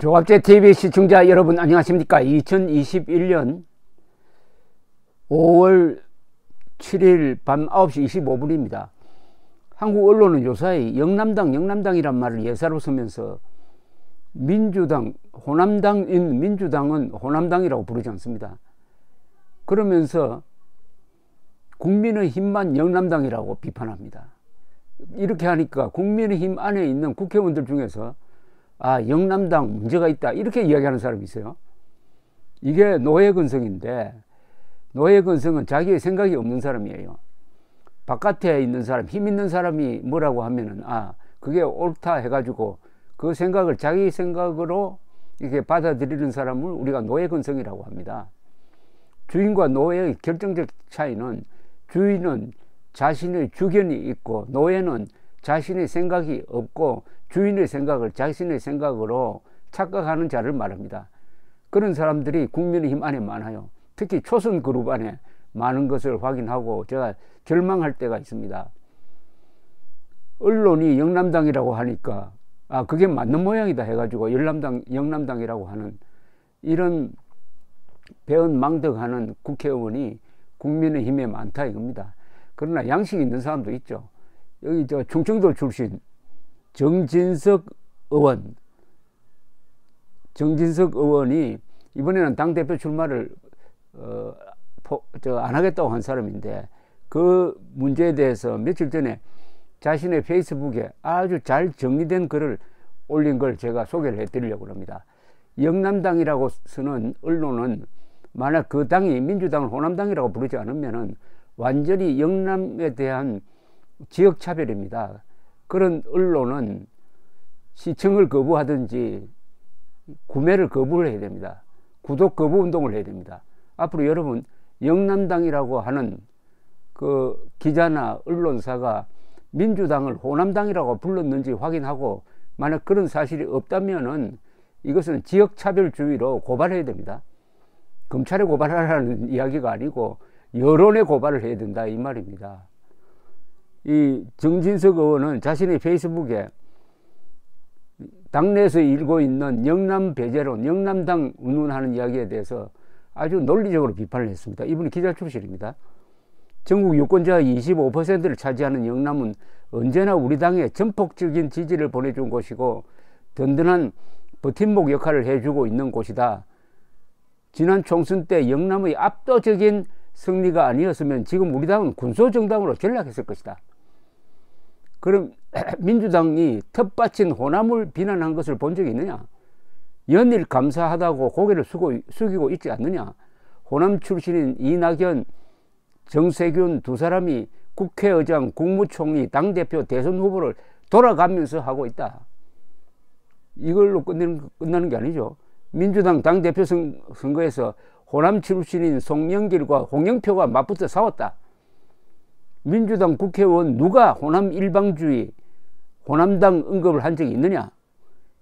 조갑제TV 시청자 여러분 안녕하십니까. 2021년 5월 7일 밤 9시 25분입니다. 한국 언론은 요사이 영남당이란 말을 예사로 쓰면서 민주당, 호남당인 민주당은 호남당이라고 부르지 않습니다. 그러면서 국민의힘만 영남당이라고 비판합니다. 이렇게 하니까 국민의힘 안에 있는 국회의원들 중에서 영남당 문제가 있다 이렇게 이야기하는 사람이 있어요. 이게 노예근성인데, 노예근성은 자기의 생각이 없는 사람이에요. 바깥에 있는 사람, 힘 있는 사람이 뭐라고 하면은 그게 옳다 해가지고 그 생각을 자기 생각으로 이렇게 받아들이는 사람을 우리가 노예근성이라고 합니다. 주인과 노예의 결정적 차이는, 주인은 자신의 주견이 있고 노예는 자신의 생각이 없고 주인의 생각을 자신의 생각으로 착각하는 자를 말합니다. 그런 사람들이 국민의힘 안에 많아요. 특히 초선 그룹 안에 많은 것을 확인하고 제가 절망할 때가 있습니다. 언론이 영남당이라고 하니까 그게 맞는 모양이다 해가지고 영남당이라고 하는 이런 배은망덕하는 국회의원이 국민의힘에 많다 이겁니다. 그러나 양식 있는 사람도 있죠. 여기 충청도 출신 정진석 의원이 이번에는 당대표 출마를 안 하겠다고 한 사람인데, 그 문제에 대해서 며칠 전에 자신의 페이스북에 아주 잘 정리된 글을 올린 걸 제가 소개를 해드리려고 합니다. 영남당이라고 쓰는 언론은 만약 그 당이 민주당을 호남당이라고 부르지 않으면은 완전히 영남에 대한 지역차별입니다. 그런 언론은 시청을 거부하든지 구매를 거부를 해야 됩니다. 구독 거부 운동을 해야 됩니다. 앞으로 여러분 영남당이라고 하는 그 기자나 언론사가 민주당을 호남당이라고 불렀는지 확인하고, 만약 그런 사실이 없다면은 이것은 지역차별주의로 고발해야 됩니다. 검찰에 고발하라는 이야기가 아니고 여론에 고발을 해야 된다 이 말입니다. 이 정진석 의원은 자신의 페이스북에 당내에서 일고 있는 영남 배제론, 영남당 운운하는 이야기에 대해서 아주 논리적으로 비판을 했습니다. 이분이 기자 출신입니다. 전국 유권자의 25%를 차지하는 영남은 언제나 우리 당에 전폭적인 지지를 보내준 곳이고 든든한 버팀목 역할을 해주고 있는 곳이다. 지난 총선 때 영남의 압도적인 승리가 아니었으면 지금 우리 당은 군소정당으로 전락했을 것이다. 그럼 민주당이 텃밭인 호남을 비난한 것을 본 적이 있느냐? 연일 감사하다고 고개를 숙이고 있지 않느냐? 호남 출신인 이낙연, 정세균 두 사람이 국회의장, 국무총리, 당대표, 대선 후보를 돌아가면서 하고 있다. 이걸로 끝나는 게 아니죠. 민주당 당대표 선거에서 호남 출신인 송영길과 홍영표가 맞붙어 싸웠다. 민주당 국회의원 누가 호남 일방주의, 호남당 언급을 한 적이 있느냐?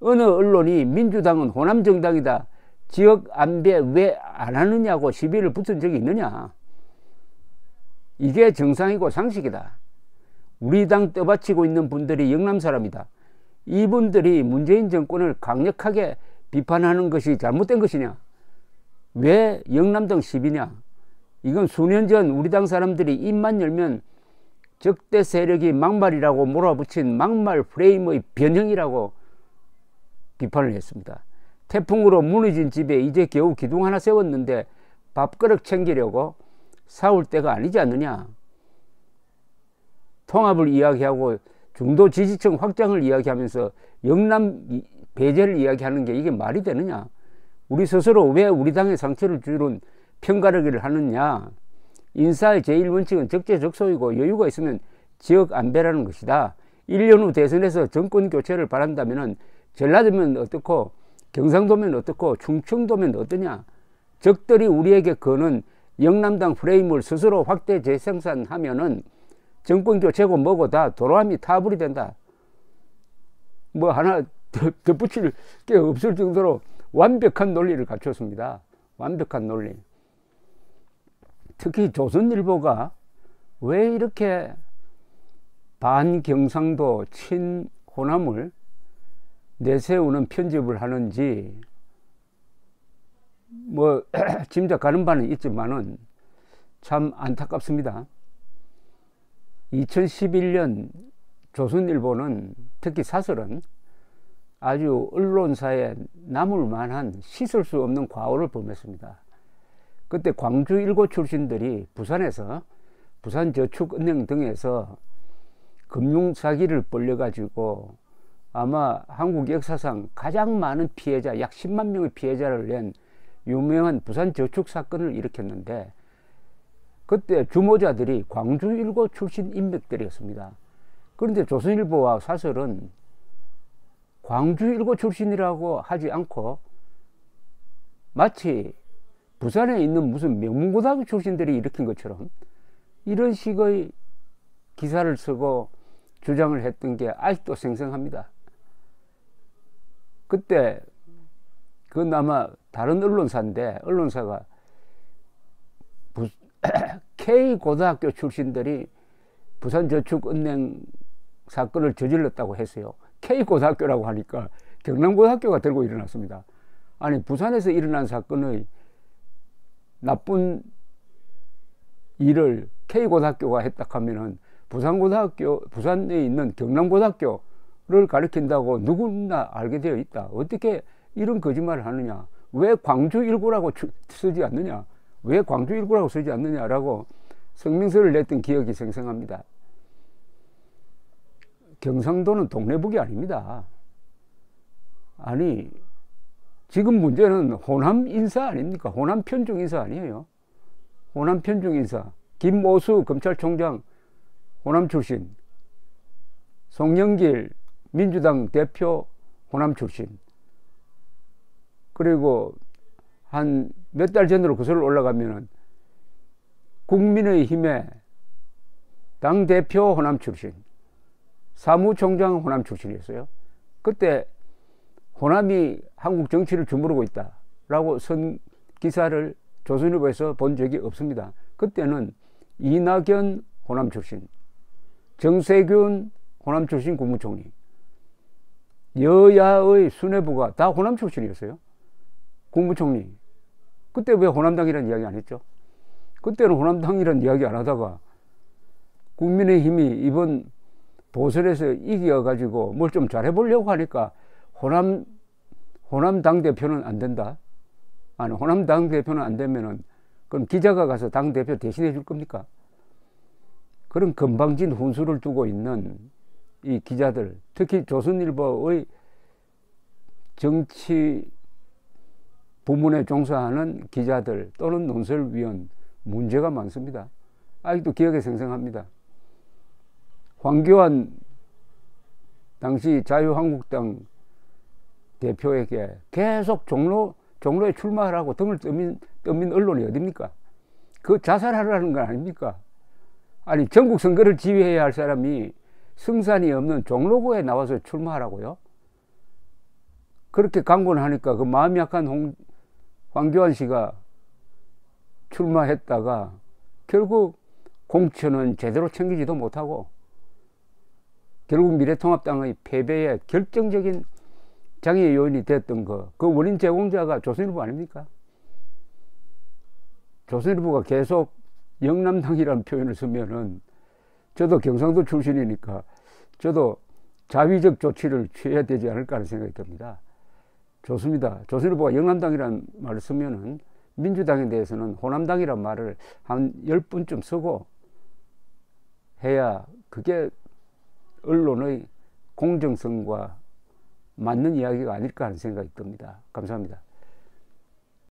어느 언론이 민주당은 호남 정당이다, 지역 안배 왜 안 하느냐고 시비를 붙은 적이 있느냐? 이게 정상이고 상식이다. 우리 당 떠받치고 있는 분들이 영남 사람이다. 이분들이 문재인 정권을 강력하게 비판하는 것이 잘못된 것이냐? 왜 영남당 시비냐? 이건 수년 전 우리 당 사람들이 입만 열면 적대 세력이 막말이라고 몰아붙인 막말 프레임의 변형이라고 비판을 했습니다. 태풍으로 무너진 집에 이제 겨우 기둥 하나 세웠는데 밥그릇 챙기려고 싸울 때가 아니지 않느냐? 통합을 이야기하고 중도 지지층 확장을 이야기하면서 영남 배제를 이야기하는 게 이게 말이 되느냐? 우리 스스로 왜 우리 당에 상처를 주는 편가르기를 하느냐? 인사의 제1원칙은 적재적소이고 여유가 있으면 지역 안배라는 것이다. 1년 후 대선에서 정권 교체를 바란다면 전라도면 어떻고, 경상도면 어떻고, 충청도면 어떠냐? 적들이 우리에게 거는 영남당 프레임을 스스로 확대 재생산하면은 정권 교체고 뭐고 다 도로함이 타불이 된다. 뭐 하나 덧붙일 게 없을 정도로 완벽한 논리를 갖췄습니다. 완벽한 논리. 특히 조선일보가 왜 이렇게 반경상도 친호남을 내세우는 편집을 하는지 뭐 짐작가는 바는 있지만은 참 안타깝습니다. 2011년 조선일보는, 특히 사설은 아주 언론사에 남을 만한 씻을 수 없는 과오를 범했습니다. 그때 광주 일고 출신들이 부산에서, 부산저축은행 등에서 금융사기를 벌려가지고 아마 한국 역사상 가장 많은 피해자, 약 10만 명의 피해자를 낸 유명한 부산저축 사건을 일으켰는데, 그때 주모자들이 광주 일고 출신 인맥들이었습니다. 그런데 조선일보와 사설은 광주 일고 출신이라고 하지 않고 마치 부산에 있는 무슨 명문고등학교 출신들이 일으킨 것처럼 이런 식의 기사를 쓰고 주장을 했던 게 아직도 생생합니다. 그때 그건 아마 다른 언론사인데, 언론사가 K고등학교 출신들이 부산저축은행 사건을 저질렀다고 했어요. K고등학교라고 하니까 경남고등학교가 들고 일어났습니다. 아니, 부산에서 일어난 사건의 나쁜 일을 K고등학교가 했다 하면은 부산에 있는 경남고등학교를 가리킨다고 누구나 알게 되어 있다. 어떻게 이런 거짓말을 하느냐? 왜 광주 일고라고 쓰지 않느냐? 왜 광주 일고라고 쓰지 않느냐라고 성명서를 냈던 기억이 생생합니다. 경상도는 동네북이 아닙니다. 아니, 지금 문제는 호남 인사 아닙니까? 호남 편중 인사 아니에요. 호남 편중 인사. 김모수 검찰총장 호남 출신, 송영길 민주당 대표 호남 출신, 그리고 한 몇 달 전으로 거슬러 올라가면은 국민의힘의 당대표 호남 출신, 사무총장 호남 출신이었어요. 그때 호남이 한국 정치를 주무르고 있다라고 쓴 기사를 조선일보에서 본 적이 없습니다. 그때는 이낙연 호남 출신, 정세균 호남 출신 국무총리, 여야의 수뇌부가 다 호남 출신이었어요. 국무총리. 그때 왜 호남당이라는 이야기 안 했죠? 그때는 호남당이라는 이야기 안 하다가 국민의힘이 이번 보선에서 이겨가지고 뭘 좀 잘해보려고 하니까 호남 당대표는 안 된다. 아니, 호남 당대표는 안 되면은 그럼 기자가 가서 당대표 대신해 줄 겁니까? 그런 건방진 훈수를 두고 있는 이 기자들, 특히 조선일보의 정치 부문에 종사하는 기자들 또는 논설위원, 문제가 많습니다. 아직도 기억에 생생합니다. 황교안 당시 자유한국당 대표에게 계속 종로에 출마하라고 등을 떠민 언론이 어딥니까? 그 자살하라는 건 아닙니까? 아니, 전국 선거를 지휘해야 할 사람이 승산이 없는 종로구에 나와서 출마하라고요? 그렇게 강권을 하니까 그 마음이 약한 황교안 씨가 출마했다가 결국 공천은 제대로 챙기지도 못하고 결국 미래통합당의 패배에 결정적인 장애 요인이 됐던 그 원인 제공자가 조선일보 아닙니까? 조선일보가 계속 영남당이라는 표현을 쓰면은, 저도 경상도 출신이니까 저도 자위적 조치를 취해야 되지 않을까 하는 생각이 듭니다. 좋습니다. 조선일보가 영남당이라는 말을 쓰면은 민주당에 대해서는 호남당이라는 말을 한 10분쯤 쓰고 해야 그게 언론의 공정성과 맞는 이야기가 아닐까 하는 생각이 듭니다. 감사합니다.